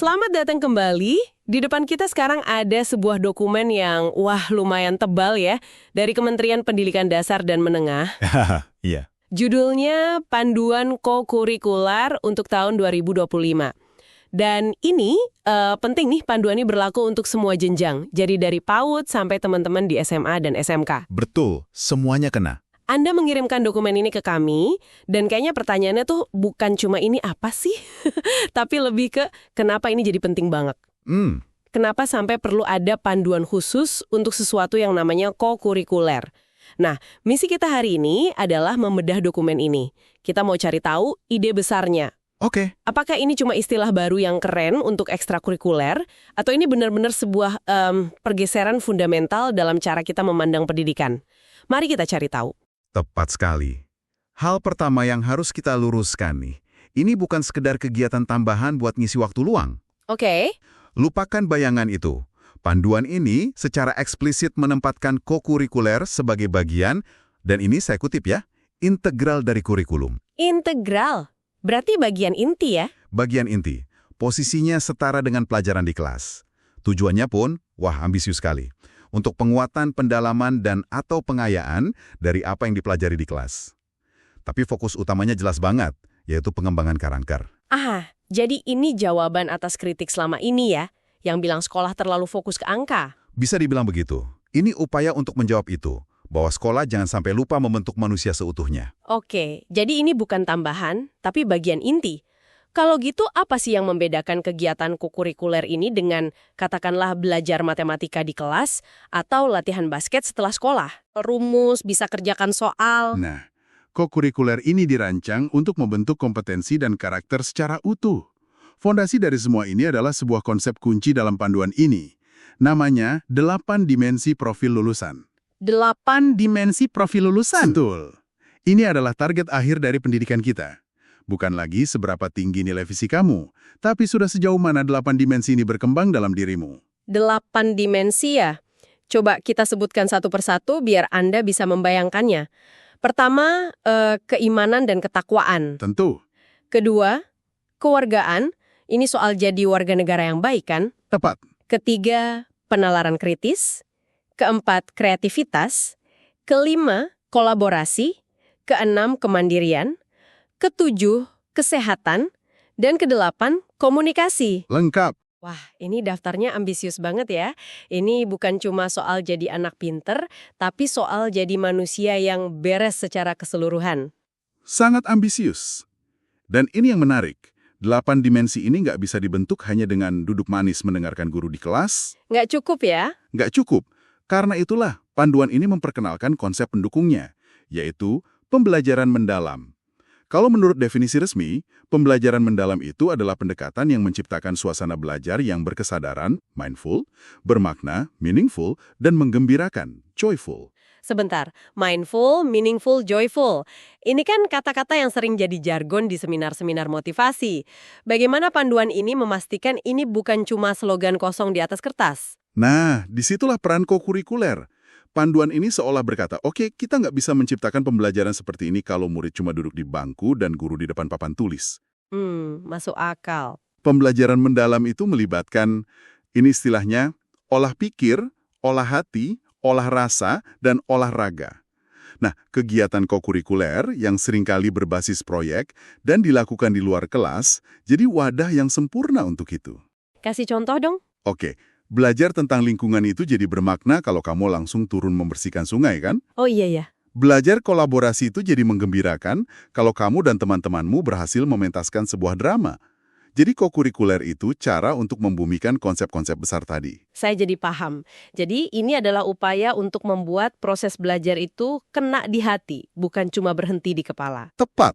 Selamat datang kembali. Di depan kita sekarang ada sebuah dokumen yang, lumayan tebal ya, dari Kementerian Pendidikan Dasar dan Menengah. Iya. Judulnya Panduan Kokurikuler untuk tahun 2025. Dan ini penting nih, panduan ini berlaku untuk semua jenjang. Jadi dari PAUD sampai teman-teman di SMA dan SMK. Betul, semuanya kena. Anda mengirimkan dokumen ini ke kami, dan kayaknya pertanyaannya tuh bukan cuma ini apa sih, tapi lebih ke kenapa ini jadi penting banget. Kenapa sampai perlu ada panduan khusus untuk sesuatu yang namanya kokurikuler. Nah, misi kita hari ini adalah membedah dokumen ini. Kita mau cari tahu ide besarnya. Oke. Apakah ini cuma istilah baru yang keren untuk ekstrakurikuler, atau ini benar-benar sebuah pergeseran fundamental dalam cara kita memandang pendidikan? Mari kita cari tahu. Tepat sekali. Hal pertama yang harus kita luruskan nih, ini bukan sekedar kegiatan tambahan buat ngisi waktu luang. Oke. Lupakan bayangan itu. Panduan ini secara eksplisit menempatkan kokurikuler sebagai bagian, dan ini saya kutip ya, integral dari kurikulum. Integral? Berarti bagian inti ya? Bagian inti. Posisinya setara dengan pelajaran di kelas. Tujuannya pun, ambisius sekali. Untuk penguatan, pendalaman, dan atau pengayaan dari apa yang dipelajari di kelas. Tapi fokus utamanya jelas banget, yaitu pengembangan karakter. Jadi ini jawaban atas kritik selama ini ya, yang bilang sekolah terlalu fokus ke angka. Bisa dibilang begitu. Ini upaya untuk menjawab itu, bahwa sekolah jangan sampai lupa membentuk manusia seutuhnya. Oke, jadi ini bukan tambahan, tapi bagian inti. Kalau gitu, apa sih yang membedakan kegiatan kokurikuler ini dengan, katakanlah, belajar matematika di kelas atau latihan basket setelah sekolah? Rumus, bisa kerjakan soal. Nah, kokurikuler ini dirancang untuk membentuk kompetensi dan karakter secara utuh. Fondasi dari semua ini adalah sebuah konsep kunci dalam panduan ini. Namanya 8 dimensi profil lulusan. 8 dimensi profil lulusan? Betul. Ini adalah target akhir dari pendidikan kita. Bukan lagi seberapa tinggi nilai fisik kamu, tapi sudah sejauh mana 8 dimensi ini berkembang dalam dirimu. 8 dimensi ya? Coba kita sebutkan satu persatu biar Anda bisa membayangkannya. Pertama, keimanan dan ketakwaan. Tentu. Kedua, kewargaan. Ini soal jadi warga negara yang baik kan? Tepat. Ketiga, penalaran kritis. Keempat, kreativitas. Kelima, kolaborasi. Keenam, kemandirian. Ketujuh, kesehatan. Dan kedelapan, komunikasi. Lengkap. Wah, ini daftarnya ambisius banget ya. Ini bukan cuma soal jadi anak pinter, tapi soal jadi manusia yang beres secara keseluruhan. Sangat ambisius. Dan ini yang menarik. 8 dimensi ini nggak bisa dibentuk hanya dengan duduk manis mendengarkan guru di kelas. Nggak cukup ya? Nggak cukup. Karena itulah, panduan ini memperkenalkan konsep pendukungnya, yaitu pembelajaran mendalam. Kalau menurut definisi resmi, pembelajaran mendalam itu adalah pendekatan yang menciptakan suasana belajar yang berkesadaran, mindful, bermakna, meaningful, dan menggembirakan, joyful. Sebentar, mindful, meaningful, joyful. Ini kan kata-kata yang sering jadi jargon di seminar-seminar motivasi. Bagaimana panduan ini memastikan ini bukan cuma slogan kosong di atas kertas? Nah, disitulah peran kokurikuler. Panduan ini seolah berkata, oke, kita nggak bisa menciptakan pembelajaran seperti ini kalau murid cuma duduk di bangku dan guru di depan papan tulis. Masuk akal. Pembelajaran mendalam itu melibatkan, ini istilahnya, olah pikir, olah hati, olah rasa, dan olahraga. Nah, kegiatan kokurikuler yang seringkali berbasis proyek dan dilakukan di luar kelas, jadi wadah yang sempurna untuk itu. Kasih contoh dong. Oke. Belajar tentang lingkungan itu jadi bermakna kalau kamu langsung turun membersihkan sungai, kan? Oh iya ya. Belajar kolaborasi itu jadi menggembirakan kalau kamu dan teman-temanmu berhasil mementaskan sebuah drama. Jadi kokurikuler itu cara untuk membumikan konsep-konsep besar tadi. Saya jadi paham. Jadi ini adalah upaya untuk membuat proses belajar itu kena di hati, bukan cuma berhenti di kepala. Tepat.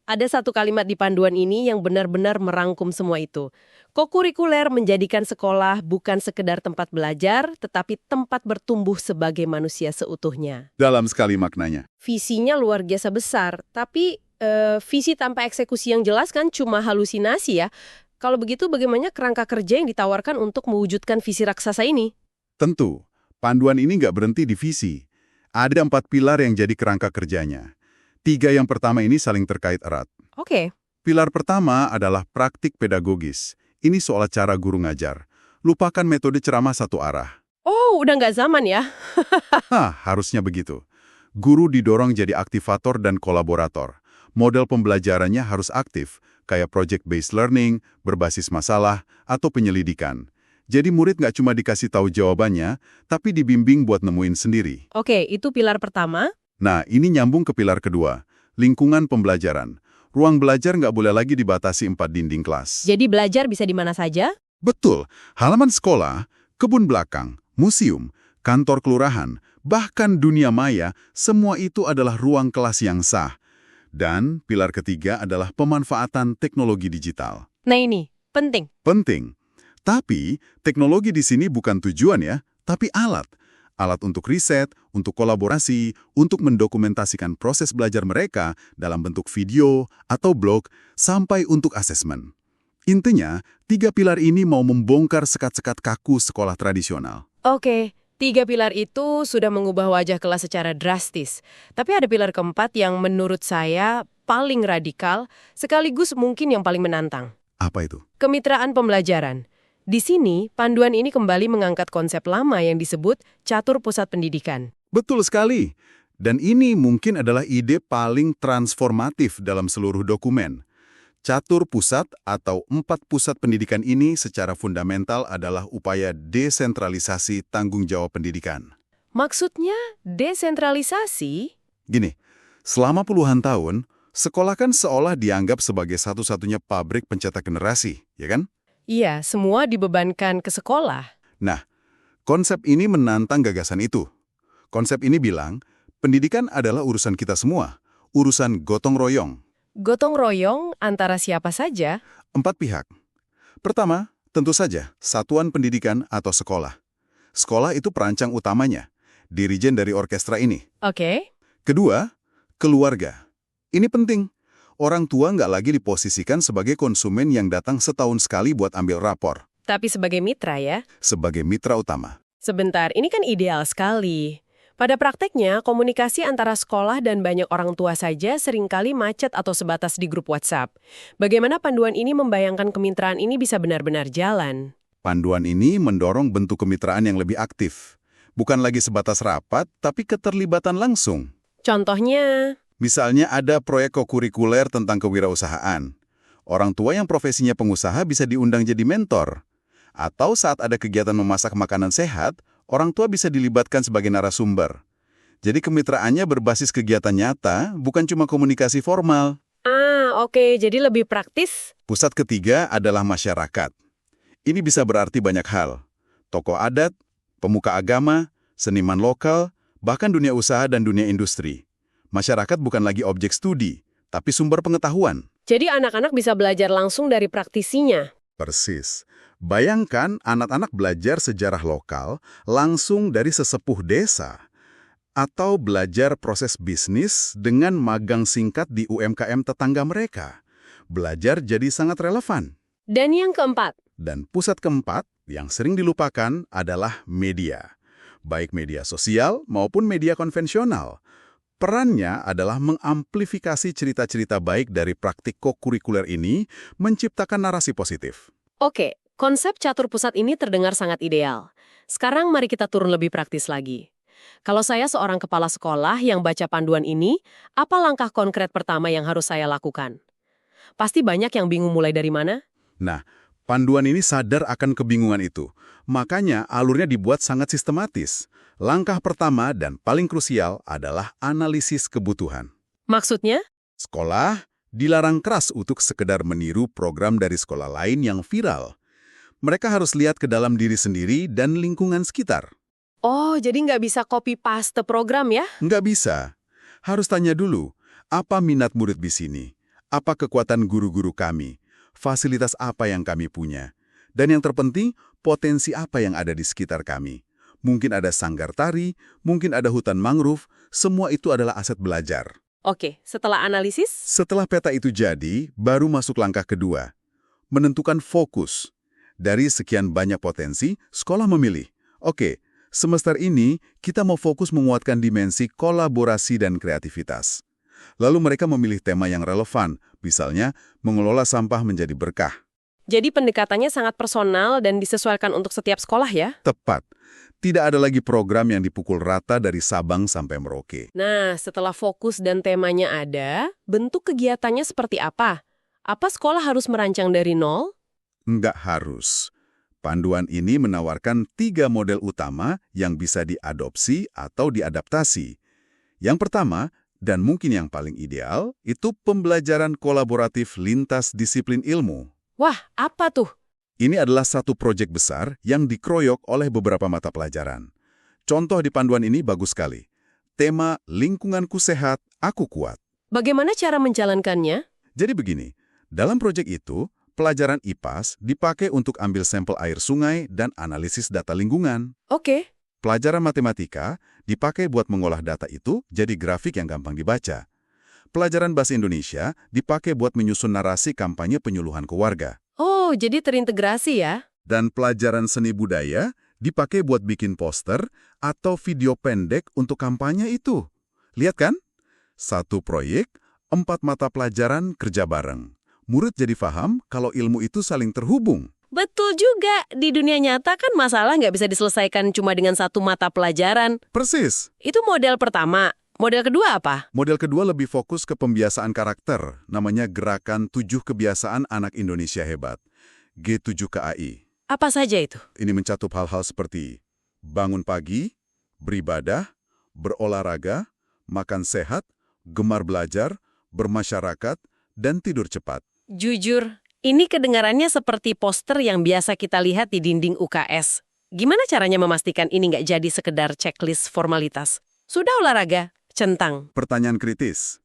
Ada satu kalimat di panduan ini yang benar-benar merangkum semua itu. Kokurikuler menjadikan sekolah bukan sekedar tempat belajar, tetapi tempat bertumbuh sebagai manusia seutuhnya. Dalam sekali maknanya. Visinya luar biasa besar, tapi visi tanpa eksekusi yang jelas kan cuma halusinasi ya. Kalau begitu bagaimana kerangka kerja yang ditawarkan untuk mewujudkan visi raksasa ini? Tentu, panduan ini nggak berhenti di visi. Ada 4 pilar yang jadi kerangka kerjanya. 3 yang pertama ini saling terkait erat. Oke. Pilar pertama adalah praktik pedagogis. Ini soal cara guru ngajar. Lupakan metode ceramah satu arah. Oh, udah nggak zaman ya? Harusnya begitu. Guru didorong jadi aktivator dan kolaborator. Model pembelajarannya harus aktif, kayak project-based learning, berbasis masalah, atau penyelidikan. Jadi murid nggak cuma dikasih tahu jawabannya, tapi dibimbing buat nemuin sendiri. Oke, itu pilar pertama. Nah, ini nyambung ke pilar kedua, lingkungan pembelajaran. Ruang belajar nggak boleh lagi dibatasi 4 dinding kelas. Jadi belajar bisa di mana saja? Betul, halaman sekolah, kebun belakang, museum, kantor kelurahan, bahkan dunia maya, semua itu adalah ruang kelas yang sah. Dan pilar ketiga adalah pemanfaatan teknologi digital. Nah ini, penting. Penting. Tapi, teknologi di sini bukan tujuan ya, tapi alat. Alat untuk riset, untuk kolaborasi, untuk mendokumentasikan proses belajar mereka dalam bentuk video atau blog, sampai untuk asesmen. Intinya, 3 pilar ini mau membongkar sekat-sekat kaku sekolah tradisional. Oke, 3 pilar itu sudah mengubah wajah kelas secara drastis. Tapi ada pilar keempat yang menurut saya paling radikal, sekaligus mungkin yang paling menantang. Apa itu? Kemitraan pembelajaran. Di sini, panduan ini kembali mengangkat konsep lama yang disebut catur pusat pendidikan. Betul sekali. Dan ini mungkin adalah ide paling transformatif dalam seluruh dokumen. Catur pusat atau 4 pusat pendidikan ini secara fundamental adalah upaya desentralisasi tanggung jawab pendidikan. Maksudnya desentralisasi? Gini, selama puluhan tahun, sekolah kan seolah dianggap sebagai satu-satunya pabrik pencetak generasi, ya kan? Iya, semua dibebankan ke sekolah. Nah, konsep ini menantang gagasan itu. Konsep ini bilang, pendidikan adalah urusan kita semua, urusan gotong royong. Gotong royong antara siapa saja? 4 pihak. Pertama, tentu saja, satuan pendidikan atau sekolah. Sekolah itu perancang utamanya, dirijen dari orkestra ini. Oke. Kedua, keluarga. Ini penting. Orang tua nggak lagi diposisikan sebagai konsumen yang datang setahun sekali buat ambil rapor. Tapi sebagai mitra ya? Sebagai mitra utama. Sebentar, ini kan ideal sekali. Pada prakteknya, komunikasi antara sekolah dan banyak orang tua saja seringkali macet atau sebatas di grup WhatsApp. Bagaimana panduan ini membayangkan kemitraan ini bisa benar-benar jalan? Panduan ini mendorong bentuk kemitraan yang lebih aktif. Bukan lagi sebatas rapat, tapi keterlibatan langsung. Contohnya? Misalnya ada proyek kokurikuler tentang kewirausahaan. Orang tua yang profesinya pengusaha bisa diundang jadi mentor. Atau saat ada kegiatan memasak makanan sehat, orang tua bisa dilibatkan sebagai narasumber. Jadi kemitraannya berbasis kegiatan nyata, bukan cuma komunikasi formal. Oke, jadi lebih praktis. Pusat ketiga adalah masyarakat. Ini bisa berarti banyak hal. Tokoh adat, pemuka agama, seniman lokal, bahkan dunia usaha dan dunia industri. Masyarakat bukan lagi objek studi, tapi sumber pengetahuan. Jadi anak-anak bisa belajar langsung dari praktisinya. Persis. Bayangkan anak-anak belajar sejarah lokal langsung dari sesepuh desa. Atau belajar proses bisnis dengan magang singkat di UMKM tetangga mereka. Belajar jadi sangat relevan. Dan yang keempat? Dan pusat keempat yang sering dilupakan adalah media. Baik media sosial maupun media konvensional. Perannya adalah mengamplifikasi cerita-cerita baik dari praktik kokurikuler ini, menciptakan narasi positif. Oke, konsep catur pusat ini terdengar sangat ideal. Sekarang mari kita turun lebih praktis lagi. Kalau saya seorang kepala sekolah yang baca panduan ini, apa langkah konkret pertama yang harus saya lakukan? Pasti banyak yang bingung mulai dari mana? Nah, panduan ini sadar akan kebingungan itu. Makanya alurnya dibuat sangat sistematis. Langkah pertama dan paling krusial adalah analisis kebutuhan. Maksudnya? Sekolah dilarang keras untuk sekedar meniru program dari sekolah lain yang viral. Mereka harus lihat ke dalam diri sendiri dan lingkungan sekitar. Oh, jadi nggak bisa copy-paste program ya? Nggak bisa. Harus tanya dulu, apa minat murid di sini? Apa kekuatan guru-guru kami? Fasilitas apa yang kami punya? Dan yang terpenting, potensi apa yang ada di sekitar kami? Mungkin ada sanggar tari, mungkin ada hutan mangrove, semua itu adalah aset belajar. Oke, setelah analisis? Setelah peta itu jadi, baru masuk langkah kedua. Menentukan fokus. Dari sekian banyak potensi, sekolah memilih. Oke, semester ini kita mau fokus menguatkan dimensi kolaborasi dan kreativitas. Lalu mereka memilih tema yang relevan, misalnya mengelola sampah menjadi berkah. Jadi pendekatannya sangat personal dan disesuaikan untuk setiap sekolah ya? Tepat. Tidak ada lagi program yang dipukul rata dari Sabang sampai Merauke. Nah, setelah fokus dan temanya ada, bentuk kegiatannya seperti apa? Apa sekolah harus merancang dari nol? Nggak harus. Panduan ini menawarkan 3 model utama yang bisa diadopsi atau diadaptasi. Yang pertama, dan mungkin yang paling ideal, itu pembelajaran kolaboratif lintas disiplin ilmu. Wah, apa tuh? Ini adalah satu proyek besar yang dikeroyok oleh beberapa mata pelajaran. Contoh di panduan ini bagus sekali. Tema lingkunganku sehat, aku kuat. Bagaimana cara menjalankannya? Jadi begini, dalam proyek itu, pelajaran IPAS dipakai untuk ambil sampel air sungai dan analisis data lingkungan. Oke. Pelajaran matematika dipakai buat mengolah data itu jadi grafik yang gampang dibaca. Pelajaran bahasa Indonesia dipakai buat menyusun narasi kampanye penyuluhan ke warga. Oh, jadi terintegrasi ya? Dan pelajaran seni budaya dipakai buat bikin poster atau video pendek untuk kampanye itu. Lihat kan? Satu proyek, 4 mata pelajaran kerja bareng. Murid jadi paham kalau ilmu itu saling terhubung. Betul juga. Di dunia nyata kan masalah nggak bisa diselesaikan cuma dengan satu mata pelajaran. Persis. Itu model pertama. Model kedua apa? Model kedua lebih fokus ke pembiasaan karakter, namanya Gerakan 7 Kebiasaan Anak Indonesia Hebat, G7KAI. Apa saja itu? Ini mencakup hal-hal seperti bangun pagi, beribadah, berolahraga, makan sehat, gemar belajar, bermasyarakat, dan tidur cepat. Jujur, ini kedengarannya seperti poster yang biasa kita lihat di dinding UKS. Gimana caranya memastikan ini nggak jadi sekedar checklist formalitas? Sudah olahraga? Centang. Pertanyaan kritis.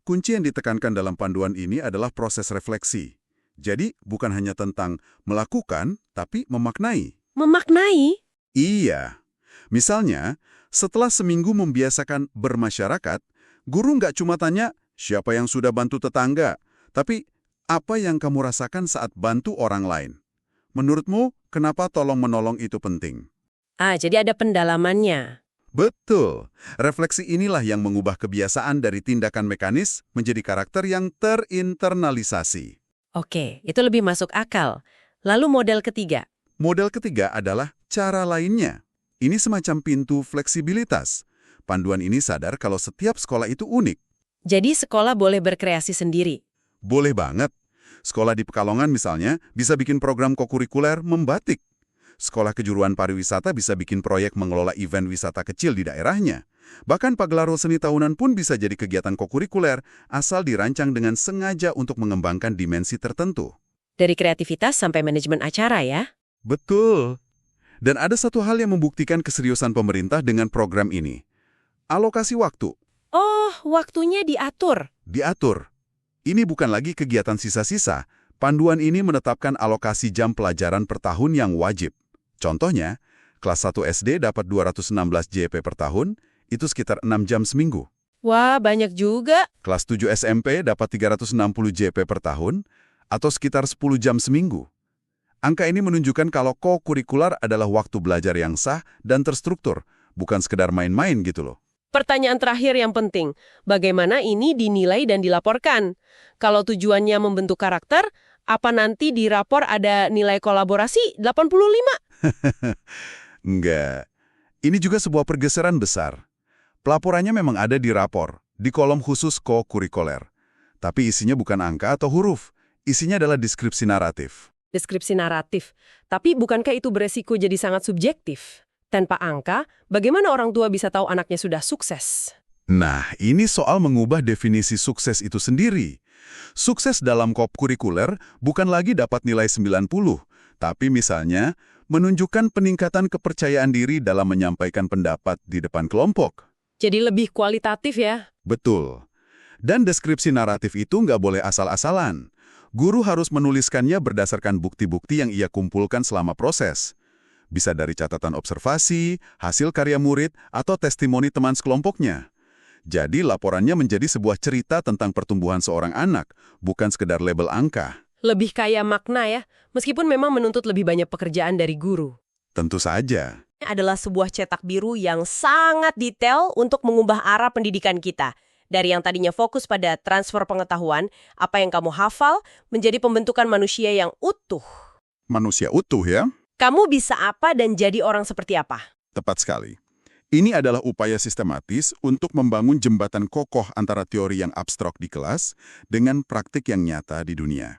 Kunci yang ditekankan dalam panduan ini adalah proses refleksi. Jadi, bukan hanya tentang melakukan, tapi memaknai. Memaknai? Iya. Misalnya, setelah seminggu membiasakan bermasyarakat, guru nggak cuma tanya, siapa yang sudah bantu tetangga? Tapi, apa yang kamu rasakan saat bantu orang lain? Menurutmu, kenapa tolong-menolong itu penting? Jadi ada pendalamannya. Betul. Refleksi inilah yang mengubah kebiasaan dari tindakan mekanis menjadi karakter yang terinternalisasi. Oke, itu lebih masuk akal. Lalu model ketiga. Model ketiga adalah cara lainnya. Ini semacam pintu fleksibilitas. Panduan ini sadar kalau setiap sekolah itu unik. Jadi sekolah boleh berkreasi sendiri? Boleh banget. Sekolah di Pekalongan misalnya bisa bikin program kokurikuler membatik. Sekolah kejuruan pariwisata bisa bikin proyek mengelola event wisata kecil di daerahnya. Bahkan pagelaran seni tahunan pun bisa jadi kegiatan kokurikuler asal dirancang dengan sengaja untuk mengembangkan dimensi tertentu. Dari kreativitas sampai manajemen acara ya? Betul. Dan ada satu hal yang membuktikan keseriusan pemerintah dengan program ini. Alokasi waktu. Oh, waktunya diatur. Diatur. Ini bukan lagi kegiatan sisa-sisa. Panduan ini menetapkan alokasi jam pelajaran per tahun yang wajib. Contohnya, kelas 1 SD dapat 216 JP per tahun, itu sekitar 6 jam seminggu. Wah, banyak juga. Kelas 7 SMP dapat 360 JP per tahun, atau sekitar 10 jam seminggu. Angka ini menunjukkan kalau co-kurikular adalah waktu belajar yang sah dan terstruktur, bukan sekedar main-main gitu loh. Pertanyaan terakhir yang penting, bagaimana ini dinilai dan dilaporkan? Kalau tujuannya membentuk karakter, apa nanti di rapor ada nilai kolaborasi 85? Enggak. Ini juga sebuah pergeseran besar. Pelaporannya memang ada di rapor, di kolom khusus co-kurikuler. Tapi isinya bukan angka atau huruf. Isinya adalah deskripsi naratif. Deskripsi naratif. Tapi bukankah itu beresiko jadi sangat subjektif? Tanpa angka, bagaimana orang tua bisa tahu anaknya sudah sukses? Nah, ini soal mengubah definisi sukses itu sendiri. Sukses dalam co-kurikuler bukan lagi dapat nilai 90, tapi misalnya menunjukkan peningkatan kepercayaan diri dalam menyampaikan pendapat di depan kelompok. Jadi lebih kualitatif ya? Betul. Dan deskripsi naratif itu nggak boleh asal-asalan. Guru harus menuliskannya berdasarkan bukti-bukti yang ia kumpulkan selama proses. Bisa dari catatan observasi, hasil karya murid, atau testimoni teman sekelompoknya. Jadi laporannya menjadi sebuah cerita tentang pertumbuhan seorang anak, bukan sekedar label angka. Lebih kaya makna ya, meskipun memang menuntut lebih banyak pekerjaan dari guru. Tentu saja. Adalah sebuah cetak biru yang sangat detail untuk mengubah arah pendidikan kita. Dari yang tadinya fokus pada transfer pengetahuan, apa yang kamu hafal, menjadi pembentukan manusia yang utuh. Manusia utuh ya? Kamu bisa apa dan jadi orang seperti apa? Tepat sekali. Ini adalah upaya sistematis untuk membangun jembatan kokoh antara teori yang abstrak di kelas dengan praktik yang nyata di dunia.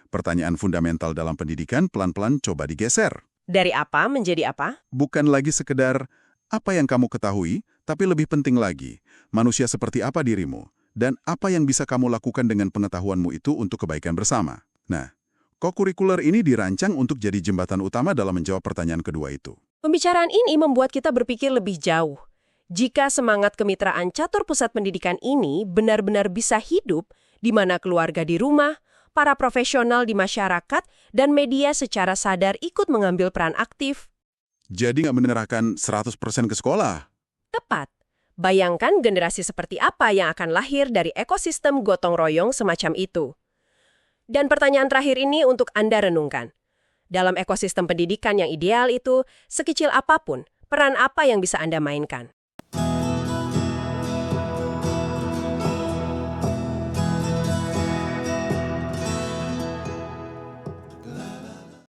Pertanyaan fundamental dalam pendidikan pelan-pelan coba digeser. Dari apa menjadi apa? Bukan lagi sekedar apa yang kamu ketahui, tapi lebih penting lagi, manusia seperti apa dirimu, dan apa yang bisa kamu lakukan dengan pengetahuanmu itu untuk kebaikan bersama. Nah, kokurikuler ini dirancang untuk jadi jembatan utama dalam menjawab pertanyaan kedua itu. Pembicaraan ini membuat kita berpikir lebih jauh. Jika semangat kemitraan catur pusat pendidikan ini benar-benar bisa hidup, di mana keluarga di rumah, para profesional di masyarakat, dan media secara sadar ikut mengambil peran aktif. Jadi nggak menyerahkan 100% ke sekolah? Tepat. Bayangkan generasi seperti apa yang akan lahir dari ekosistem gotong royong semacam itu. Dan pertanyaan terakhir ini untuk Anda renungkan. Dalam ekosistem pendidikan yang ideal itu, sekecil apapun, peran apa yang bisa Anda mainkan?